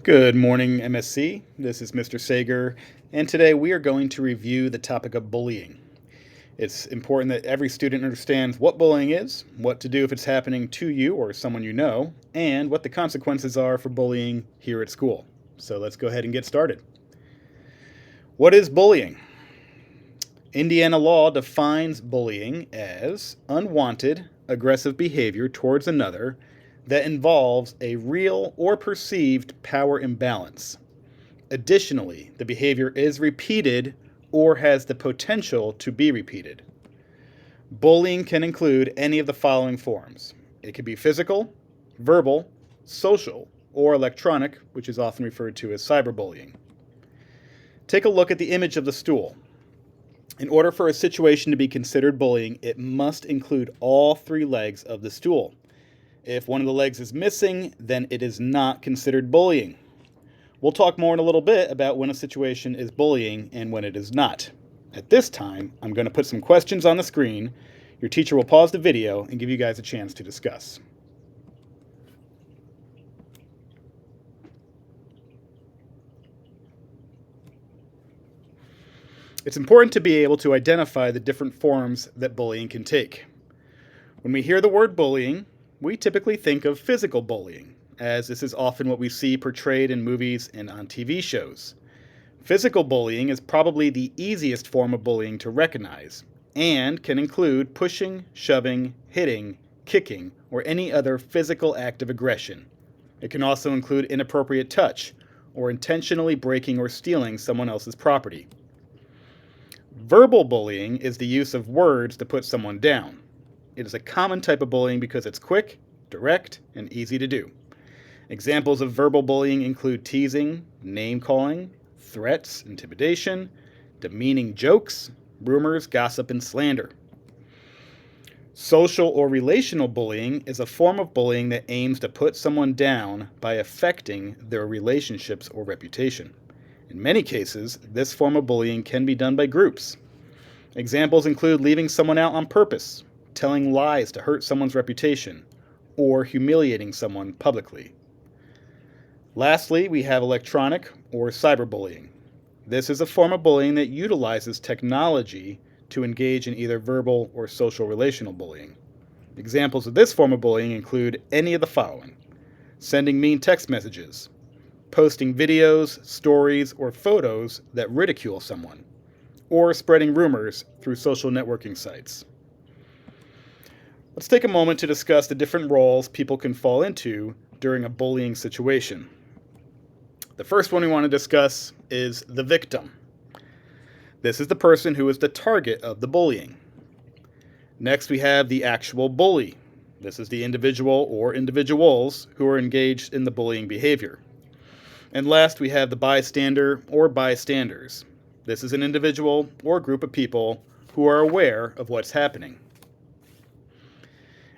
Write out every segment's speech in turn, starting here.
Good morning, MSC. This is Mr. Sager, and today we are going to review the topic of bullying. It's important that every student understands what bullying is, what to do if it's happening to you or someone you know, and what the consequences are for bullying here at school. So let's go ahead and get started. What is bullying? Indiana law defines bullying as unwanted, aggressive behavior towards another that involves a real or perceived power imbalance. Additionally, the behavior is repeated or has the potential to be repeated. Bullying can include any of the following forms. It can be physical, verbal, social, or electronic, which is often referred to as cyberbullying. Take a look at the image of the stool. In order for a situation to be considered bullying, it must include all three legs of the stool. If one of the legs is missing, then it is not considered bullying. We'll talk more in a little bit about when a situation is bullying and when it is not. At this time, I'm going to put some questions on the screen. Your teacher will pause the video and give you guys a chance to discuss. It's important to be able to identify the different forms that bullying can take. When we hear the word bullying, we typically think of physical bullying, as this is often what we see portrayed in movies and on TV shows. Physical bullying is probably the easiest form of bullying to recognize, and can include pushing, shoving, hitting, kicking, or any other physical act of aggression. It can also include inappropriate touch, or intentionally breaking or stealing someone else's property. Verbal bullying is the use of words to put someone down. It is a common type of bullying because it's quick, direct, and easy to do. Examples of verbal bullying include teasing, name-calling, threats, intimidation, demeaning jokes, rumors, gossip, and slander. Social or relational bullying is a form of bullying that aims to put someone down by affecting their relationships or reputation. In many cases, this form of bullying can be done by groups. Examples include leaving someone out on purpose, telling lies to hurt someone's reputation, or humiliating someone publicly. Lastly, we have electronic or cyberbullying. This is a form of bullying that utilizes technology to engage in either verbal or social relational bullying. Examples of this form of bullying include any of the following: sending mean text messages, posting videos, stories, or photos that ridicule someone, or spreading rumors through social networking sites. Let's take a moment to discuss the different roles people can fall into during a bullying situation. The first one we want to discuss is the victim. This is the person who is the target of the bullying. Next, we have the actual bully. This is the individual or individuals who are engaged in the bullying behavior. And last, we have the bystander or bystanders. This is an individual or group of people who are aware of what's happening.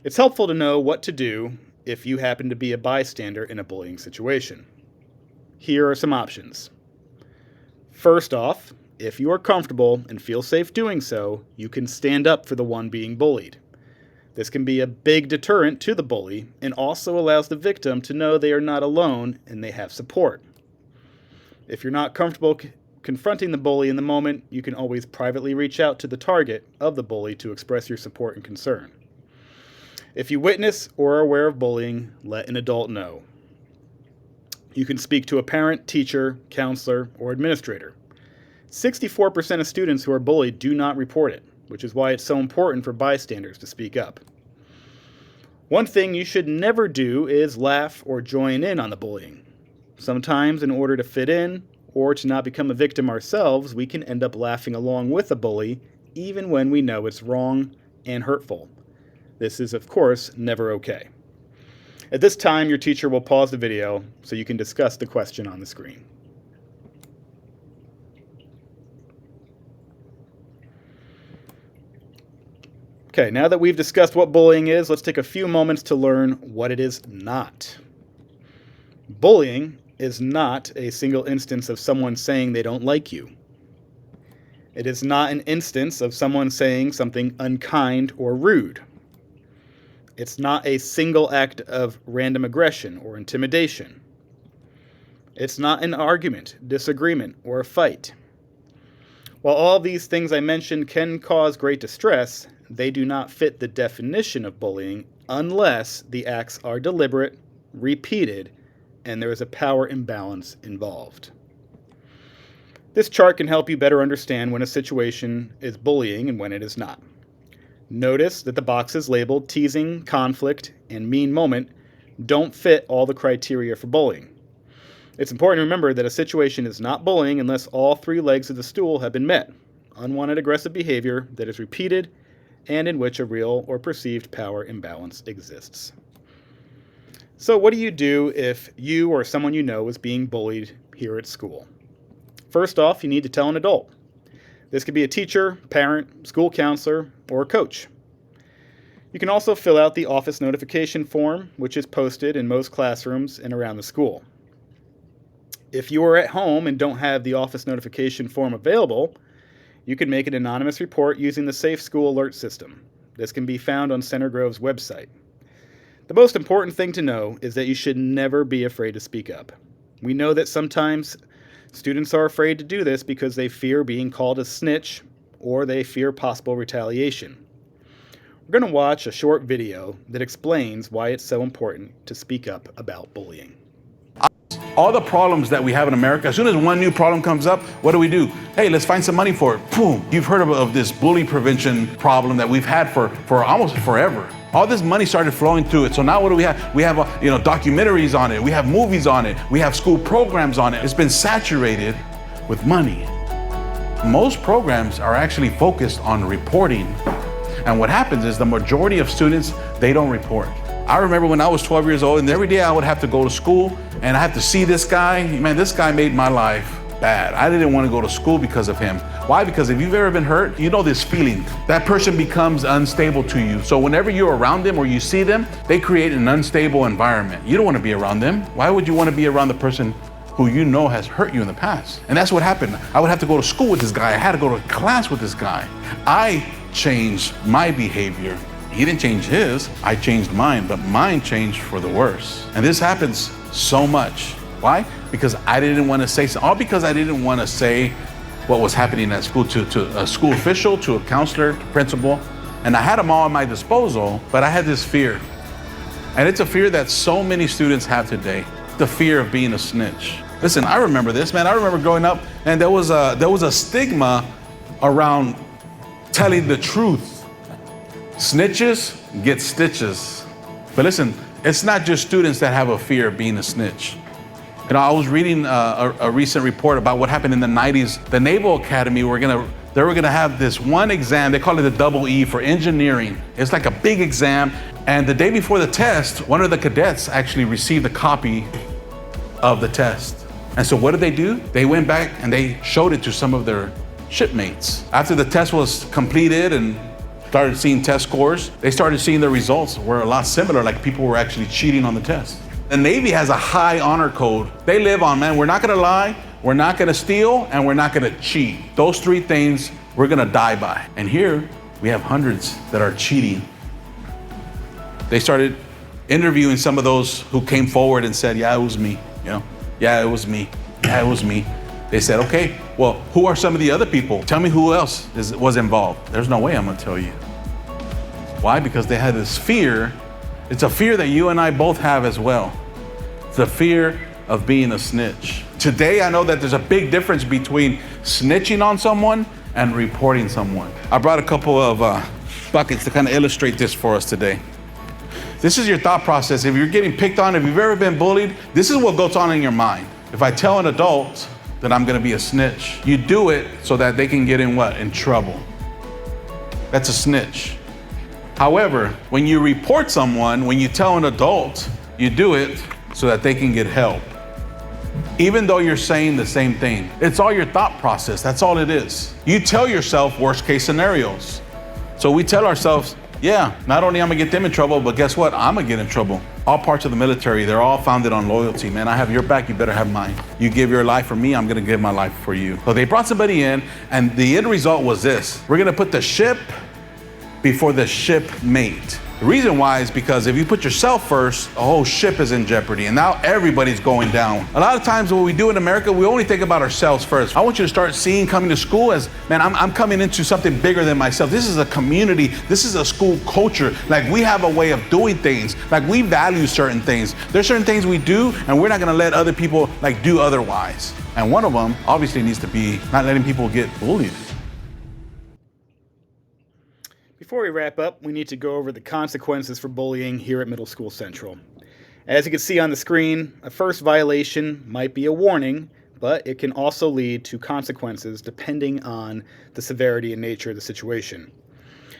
It's helpful to know what to do if you happen to be a bystander in a bullying situation. Here are some options. First off, if you are comfortable and feel safe doing so, you can stand up for the one being bullied. This can be a big deterrent to the bully and also allows the victim to know they are not alone and they have support. If you're not comfortable confronting the bully in the moment, you can always privately reach out to the target of the bully to express your support and concern. If you witness or are aware of bullying, let an adult know. You can speak to a parent, teacher, counselor, or administrator. 64% of students who are bullied do not report it, which is why it's so important for bystanders to speak up. One thing you should never do is laugh or join in on the bullying. Sometimes, in order to fit in or to not become a victim ourselves, we can end up laughing along with a bully, even when we know it's wrong and hurtful. This is, of course, never okay. At this time, your teacher will pause the video so you can discuss the question on the screen. Okay, now that we've discussed what bullying is, let's take a few moments to learn what it is not. Bullying is not a single instance of someone saying they don't like you. It is not an instance of someone saying something unkind or rude. It's not a single act of random aggression or intimidation. It's not an argument, disagreement, or a fight. While all these things I mentioned can cause great distress, they do not fit the definition of bullying unless the acts are deliberate, repeated, and there is a power imbalance involved. This chart can help you better understand when a situation is bullying and when it is not. Notice that the boxes labeled teasing, conflict, and mean moment don't fit all the criteria for bullying. It's important to remember that a situation is not bullying unless all three legs of the stool have been met: unwanted aggressive behavior that is repeated and in which a real or perceived power imbalance exists. So what do you do if you or someone you know is being bullied here at school? First off, you need to tell an adult. This could be a teacher, parent, school counselor, or a coach. You can also fill out the office notification form, which is posted in most classrooms and around the school. If you are at home and don't have the office notification form available, you can make an anonymous report using the Safe School Alert system. This can be found on Center Grove's website. The most important thing to know is that you should never be afraid to speak up. We know that sometimes students are afraid to do this because they fear being called a snitch or they fear possible retaliation. We're going to watch a short video that explains why it's so important to speak up about bullying. All the problems that we have in America, as soon as one new problem comes up, what do? Hey, let's find some money for it. Boom. You've heard of this bully prevention problem that we've had for almost forever. All this money started flowing through it. So now what do we have? We have documentaries on it. We have movies on it. We have school programs on it. It's been saturated with money. Most programs are actually focused on reporting. And what happens is the majority of students, they don't report. I remember when I was 12 years old and every day I would have to go to school and I had to see this guy. Man, this guy made my life bad. I didn't want to go to school because of him. Why? Because if you've ever been hurt, you know this feeling. That person becomes unstable to you. So whenever you're around them or you see them, they create an unstable environment. You don't want to be around them. Why would you want to be around the person who you know has hurt you in the past? And that's what happened. I would have to go to school with this guy. I had to go to class with this guy. I changed my behavior. He didn't change his, I changed mine, but mine changed for the worse. And this happens so much. Why? Because I didn't want to say something. All because I didn't want to say what was happening at school to a school official, to a counselor, principal. And I had them all at my disposal, but I had this fear. And it's a fear that so many students have today, the fear of being a snitch. Listen, I remember this, man. I remember growing up and there was a stigma around telling the truth. Snitches get stitches. But listen, it's not just students that have a fear of being a snitch. You know, I was reading a recent report about what happened in the 90s. The Naval Academy they were gonna have this one exam, they call it the double E for engineering. It's like a big exam. And the day before the test, one of the cadets actually received a copy of the test. And so what did they do? They went back and they showed it to some of their shipmates. After the test was completed and started seeing test scores, they started seeing the results were a lot similar, like people were actually cheating on the test. The Navy has a high honor code. They live on, man, we're not gonna lie, we're not gonna steal, and we're not gonna cheat. Those three things we're gonna die by. And here we have hundreds that are cheating. They started interviewing some of those who came forward and said, yeah, it was me, yeah, it was me, yeah, it was me. They said, okay, well, who are some of the other people? Tell me who else was involved. There's no way I'm gonna tell you. Why? Because they had this fear. It's a fear that you and I both have as well. It's the fear of being a snitch. Today, I know that there's a big difference between snitching on someone and reporting someone. I brought a couple of buckets to kind of illustrate this for us today. This is your thought process. If you're getting picked on, if you've ever been bullied, this is what goes on in your mind. If I tell an adult that I'm gonna be a snitch, you do it so that they can get in what? In trouble. That's a snitch. However, when you report someone, when you tell an adult, you do it so that they can get help. Even though you're saying the same thing. It's all your thought process, that's all it is. You tell yourself worst case scenarios. So we tell ourselves, yeah, not only I'm gonna get them in trouble, but guess what? I'm gonna get in trouble. All parts of the military, they're all founded on loyalty. Man, I have your back, you better have mine. You give your life for me, I'm gonna give my life for you. So they brought somebody in, and the end result was this. We're gonna put the ship before the shipmate. The reason why is because if you put yourself first, the whole ship is in jeopardy, and now everybody's going down. A lot of times what we do in America, we only think about ourselves first. I want you to start seeing coming to school as, man, I'm coming into something bigger than myself. This is a community. This is a school culture. Like, we have a way of doing things. Like, we value certain things. There's certain things we do, and we're not gonna let other people like do otherwise. And one of them obviously needs to be not letting people get bullied. Before we wrap up, we need to go over the consequences for bullying here at Middle School Central. As you can see on the screen, a first violation might be a warning, but it can also lead to consequences depending on the severity and nature of the situation.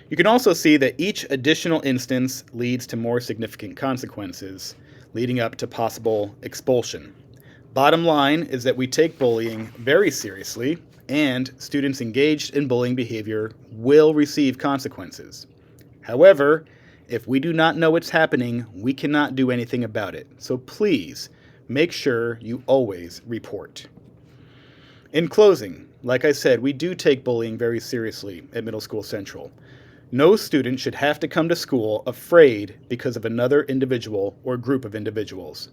You can also see that each additional instance leads to more significant consequences, leading up to possible expulsion. Bottom line is that we take bullying very seriously, and students engaged in bullying behavior will receive consequences. However, if we do not know what's happening, we cannot do anything about it. So please, make sure you always report. In closing, like I said, we do take bullying very seriously at Middle School Central. No student should have to come to school afraid because of another individual or group of individuals.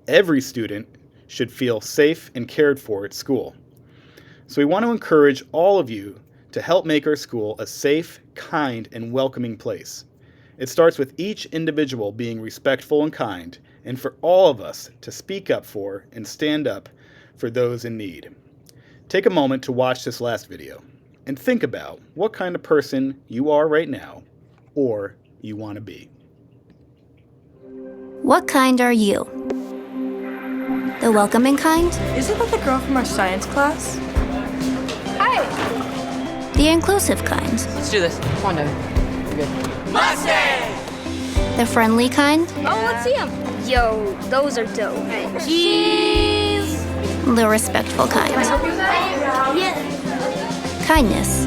Every student should feel safe and cared for at school. So we want to encourage all of you to help make our school a safe, kind, and welcoming place. It starts with each individual being respectful and kind, and for all of us to speak up for and stand up for those in need. Take a moment to watch this last video and think about what kind of person you are right now or you want to be. What kind are you? The welcoming kind? Isn't that the girl from our science class? Hi! The inclusive kind? Let's do this. Come on, Devin. You're good. The friendly kind? Oh, let's see them. Yo, those are dope. Jeez! The respectful kind? Kindness.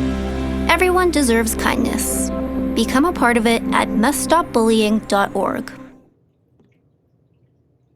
Everyone deserves kindness. Become a part of it at muststopbullying.org.